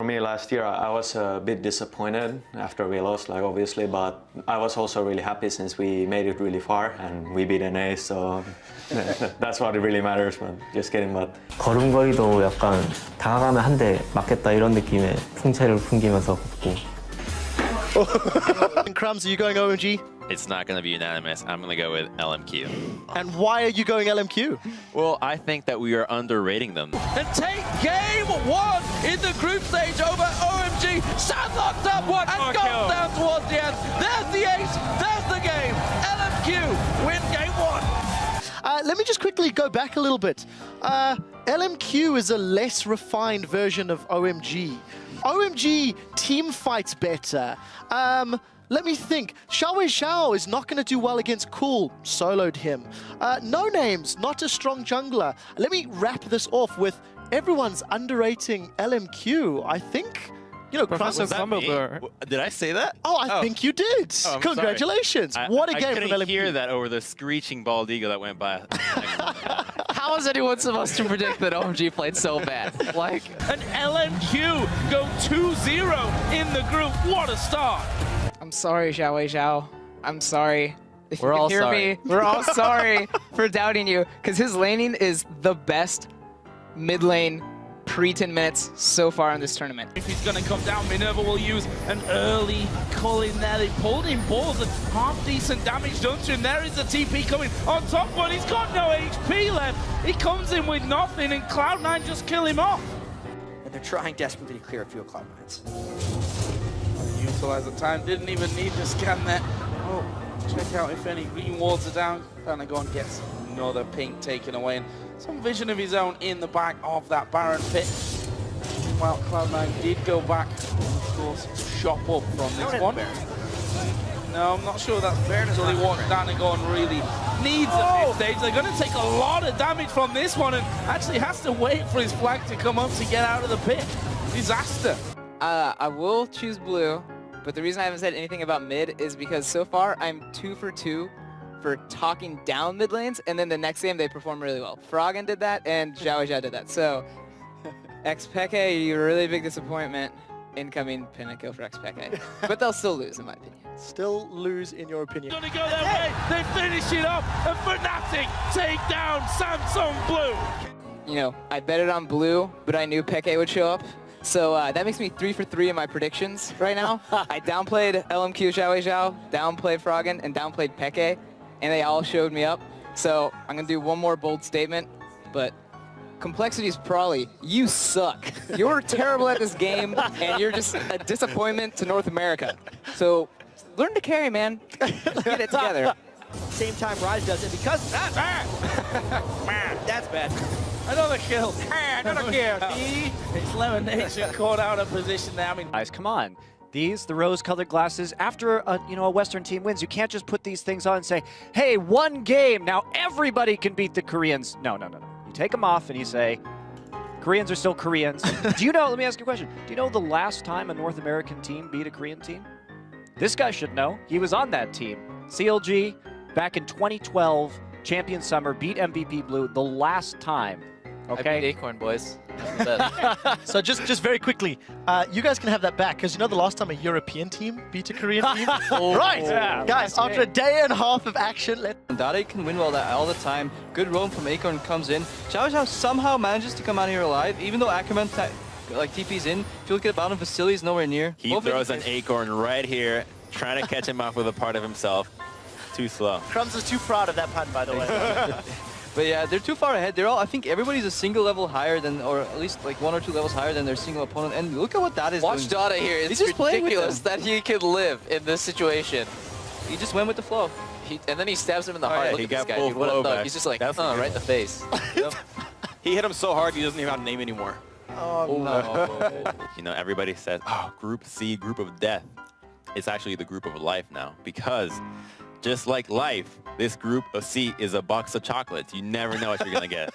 For me last year, I was a bit disappointed after we lost, like obviously, but I was also really happy since we made it really far and we beat an A, so that's what it really matters, but just kidding, but. 걸음걸이도 약간 다가가면 한 대 맞겠다 이런 느낌의 풍채를 풍기면서 걷고. Crumbs, are you going OMG? It's not going to be unanimous. I'm going to go with LMQ. And why are you going LMQ? Well, I think that we are underrating them. And take game one in the group stage over OMG. Shot locked up and goes down towards the end. There's the ace. There's the game. LMQ win game one. Let me just quickly go back a little bit. LMQ is a less refined version of OMG. OMG team fights better. Let me think. Xiao is not going to do well against Cool. Soloed him. No Names, not a strong jungler. Let me wrap this off with everyone's underrating LMQ. I think, you know, Professor Crumbler. Did I say that? Oh, I think you did. Oh, Congratulations. What a game from LMQ. I couldn't hear that over the screeching bald eagle that went by. How is anyone supposed to predict that OMG played so bad? Like, An LMQ go 2-0 in the group. What a start. I'm sorry, Xiao. I'm sorry. If We're you can all hear sorry. me, we're all sorry for doubting you, because his laning is the best mid lane pre-10 minutes so far in this tournament. If he's going to come down, Minerva will use an early call in there. They pulled in balls and half-decent damage done to him. There is the TP coming on top one. He's got no HP left. He comes in with nothing, and Cloud9 just kill him off. And they're trying desperately to clear a few of Cloud9's. Utilize the time, didn't even need to scan that. Oh, check out if any green wards are down. Panagon gets another pink taken away, and some vision of his own in the back of that Baron pit. Well, Cloud9 did go back and, of course, shop up from this one. No, I'm not sure that's Baron until he walks down and really needs a mid stage. They're going to take a lot of damage from this one, and actually has to wait for his flag to come up to get out of the pit. Disaster. I will choose blue, but the reason I haven't said anything about mid is because so far I'm 2 for 2 for talking down mid lanes, and then the next game they perform really well. Froggen did that, and Xiao did that. So, Xpeke, you're a really big disappointment. Incoming Pinnacle for Xpeke. But they'll still lose, in my opinion. Still lose, in your opinion. Gonna go their way. They finish it up, and Fnatic take down Samsung Blue. You know, I betted on blue, but I knew Peke would show up. So that makes me 3 for 3 in my predictions right now. I downplayed LMQ Xiao, downplayed Froggen, and downplayed Peke, and they all showed me up. So I'm gonna do one more bold statement, but Complexity's Prawley, you suck. You're terrible at this game, and you're just a disappointment to North America. So learn to carry, man. Get it together. Same time Rise does it because that's bad. Another kill. Another kill. It's Lemonation caught out of position there. I mean, Guys, come on. These, the rose-colored glasses, after a Western team wins, you can't just put these things on and say, hey, one game, now everybody can beat the Koreans. No. You take them off and you say, Koreans are still Koreans. Do you know, let me ask you a question. Do you know the last time a North American team beat a Korean team? This guy should know. He was on that team. CLG, back in 2012, Champion Summer, beat MVP Blue the last time. Okay. I beat Acorn, boys. So just very quickly, you guys can have that back, because you know the last time a European team beat a Korean team? Right! Yeah, Guys, after a day and a half of action, Dade can win well all the time. Good roam from Acorn comes in. Xiao somehow manages to come out here alive, even though Ackerman like TP's in. If you look at the bottom, Vasili's nowhere near. He throws an Acorn right here, trying to catch him off with a part of himself. Too slow. Crumbs is too proud of that pun, by the way. But yeah, they're too far ahead. I think everybody's a single level higher than, or at least like 1 or 2 levels higher than their single opponent. And look at what that is doing. Watch Dada here. It's ridiculous that he can live in this situation. He just went with the flow. And then he stabs him in the heart. yeah, Look he at this got guy, full dude. What a flow thug. back. He's just like, That's right in the face. He hit him so hard he doesn't even have a name anymore. Oh, no. You know, everybody says, oh, Group C, Group of Death. It's actually the Group of Life now, because just like life, this Group of C is a box of chocolates. You never know what you're going to get.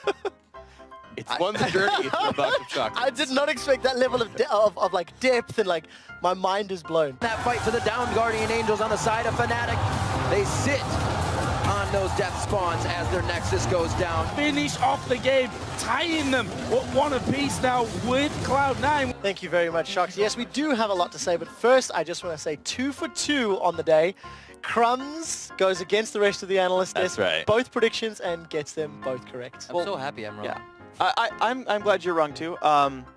It's one's journey through a box of chocolates. I did not expect that level of like depth, and like my mind is blown. That fight for the down Guardian Angels on the side of Fnatic. They sit on those death spawns as their Nexus goes down. Finish off the game, tying them one apiece now with Cloud9. Thank you very much, Sharks. Yes, we do have a lot to say, but first I just want to say 2 for 2 on the day. Crumbs goes against the rest of the analysts. That's right. Both predictions and gets them both correct. I'm so happy I'm wrong. Yeah. I'm glad you're wrong too,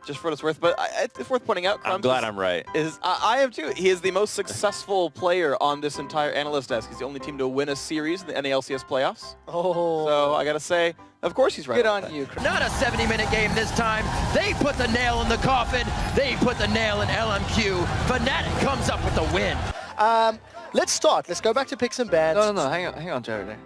just for what it's worth. But it's worth pointing out. I'm glad I'm right. I am too. He is the most successful player on this entire analyst desk. He's the only team to win a series in the NALCS playoffs. Oh. So I gotta say, of course he's right. Good on you. Not a 70-minute game this time. They put the nail in the coffin. They put the nail in LMQ. Fnatic comes up with the win. Let's start. Let's go back to picks and bans. No, hang on, Jared.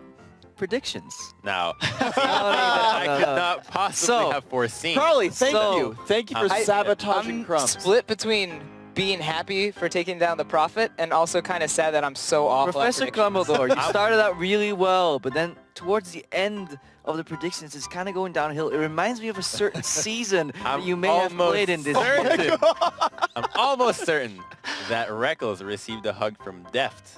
Predictions. Now, I could not possibly So, have foreseen. Carly, thank So, you. Thank you for sabotaging I'm Crumbs. split between being happy for taking down the Prophet and also kind of sad that I'm so awful at Professor predictions. Dumbledore, you started out really well, but then towards the end of the predictions, it's kind of going downhill. It reminds me of a certain season that you may have played in this year. I'm almost certain that Reckles received a hug from Deft.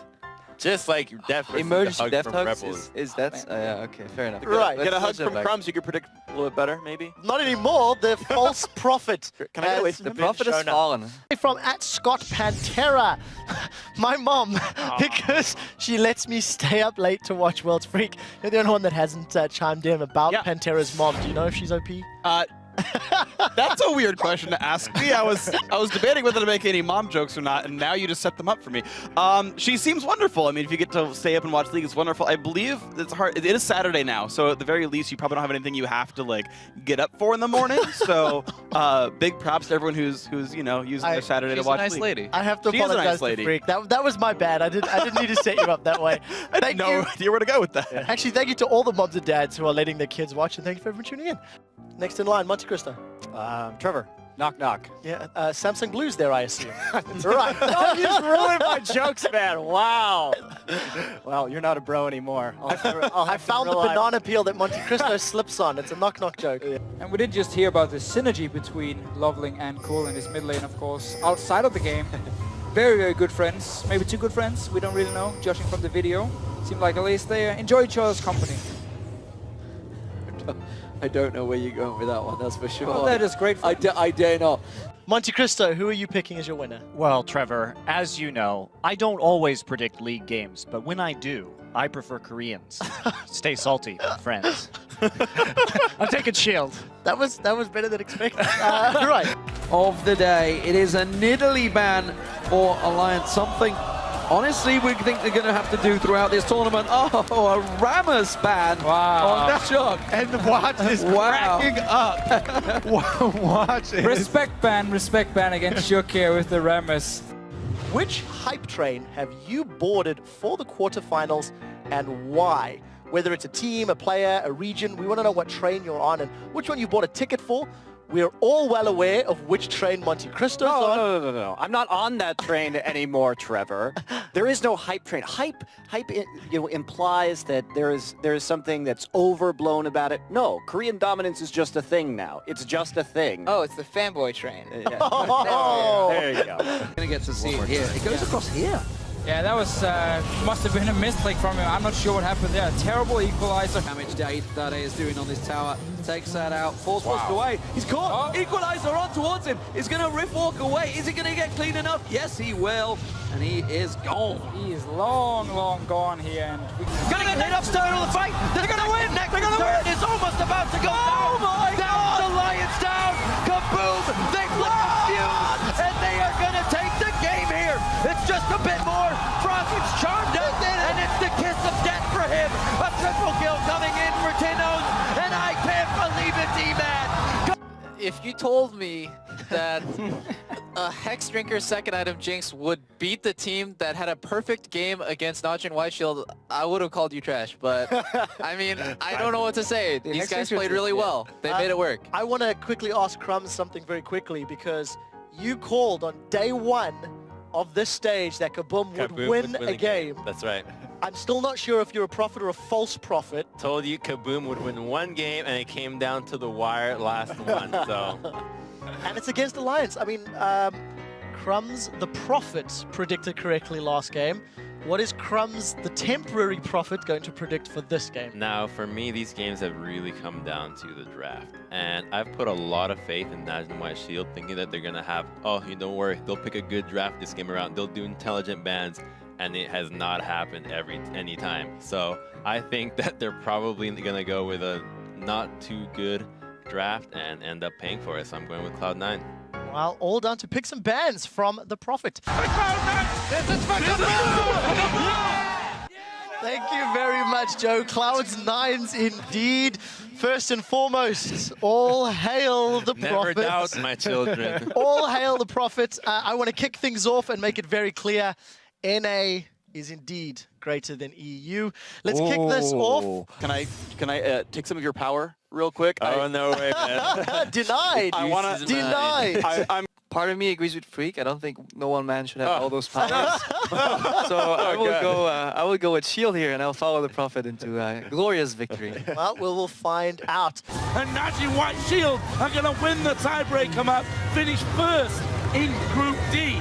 Just like Deft received Emergency a hug death from hugs Rebels. is that's yeah, okay, fair enough. Right. Get a hug Let's from back. Crumbs, you could predict a little bit better, maybe. Not anymore. The false prophet. Can I get away has from The him? prophet has Shown up. fallen. From @ScottPantera. My mom, because she lets me stay up late to watch World's Freak. You're the only one that hasn't chimed in about Yeah. Pantera's mom. Do you know if she's OP? That's a weird question to ask me. I was debating whether to make any mom jokes or not, and now you just set them up for me. She seems wonderful. I mean, if you get to stay up and watch League, it's wonderful. I believe it's hard. It is Saturday now, so at the very least, you probably don't have anything you have to like get up for in the morning. So, big props to everyone who's using their Saturday to She's a watch nice League. lady. I have to She is a nice apologize to lady. Freak. That was my bad. I didn't need to set you up that way. I Thank had no you. idea where to go with that. Actually, thank you to all the moms and dads who are letting their kids watch, and thank you for everyone tuning in. Next in line, Monte Cristo. Trevor, knock knock. Yeah, Samsung Blues there, I assume. Right. Oh, you just ruined my jokes, man. Wow. Well, you're not a bro anymore. I found the banana peel that Monte Cristo slips on. It's a knock-knock joke. And we did just hear about the synergy between Loveling and Cool in his mid lane, of course, outside of the game. Very, very good friends. Maybe too good friends. We don't really know, judging from the video. Seemed like at least they enjoy each other's company. I don't know where you're going with that one, that's for sure. Well, that is great. I dare not. Monte Cristo, who are you picking as your winner? Well, Trevor, as you know, I don't always predict League games, but when I do, I prefer Koreans. Stay salty, friends. I'm taking Shield. That was better than expected. Right. Of the day, it is a Nidalee ban for Alliance. Something, honestly, we think they're going to have to do throughout this tournament. Oh, a Rammus ban on Shock. And Watch is cracking up. Watch it. Respect ban against Shook here with the Rammus. Which hype train have you boarded for the quarterfinals and why? Whether it's a team, a player, a region, we want to know what train you're on and which one you bought a ticket for. We're all well aware of which train Monte Cristo's on. No. I'm not on that train anymore, Trevor. There is no hype train. Hype implies that there is something that's overblown about it. No, Korean dominance is just a thing now. It's just a thing. Oh, it's the fanboy train. Oh. There you go. Gonna get to see it here. It goes across here. Yeah, that was must have been a misclick from him. I'm not sure what happened there. Terrible equalizer. Damage Dade is doing on this tower. Takes that out. Force away. He's caught. Equalizer on towards him. He's going to riff walk away. Is he going to get clean enough? Yes, he will. And he is gone. He is long gone here. And Gonna get hit up, starting on the fight. They're gonna win. They're gonna win. It's almost about to go down. my Down the Lions down. Kaboom! They flip the fuse, and they are gonna take the game here. It's just a bit more. Frosting's charmed up, and it's the kiss of death for him. A triple kill coming in for Tinos, and I can't believe it, D-Man. If you told me that a Hex Drinker second item Jinx would beat the team that had a perfect game against Notch and White Shield, I would have called you trash. But, I mean, I don't know what to say. These Hex guys Drinkers played really well. They made it work. I want to quickly ask Crumbs something very quickly because you called on day one of this stage that Kaboom would Kaboom win would a game. That's right. I'm still not sure if you're a prophet or a false prophet. Told you Kaboom would win one game, and it came down to the wire last one. So And it's against Alliance. I mean, Crumbs, the prophet, predicted correctly last game. What is Crumbs, the temporary prophet, going to predict for this game? Now, for me, these games have really come down to the draft. And I've put a lot of faith in National White Shield, thinking that they're going to have, oh, you don't worry, they'll pick a good draft this game around. They'll do intelligent bans. And it has not happened any time. So I think that they're probably going to go with a not too good draft and end up paying for it. So I'm going with Cloud9. Well, all down to pick some bands from the prophet. Thank you very much, Joe. Cloud9's indeed. First and foremost, all hail the prophet. Never doubt, my children. All hail the prophet. I want to kick things off and make it very clear. NA is indeed greater than EU. Let's kick this off. Can I take some of your power real quick? Oh, no way, man. Denied. I want to Denied. I'm Part of me agrees with Freak. I don't think no one man should have all those powers. So I will go with Shield here, and I'll follow the Prophet into a glorious victory. Well, we will find out. And Naji White Shield are going to win the tiebreaker map, finish first in Group D.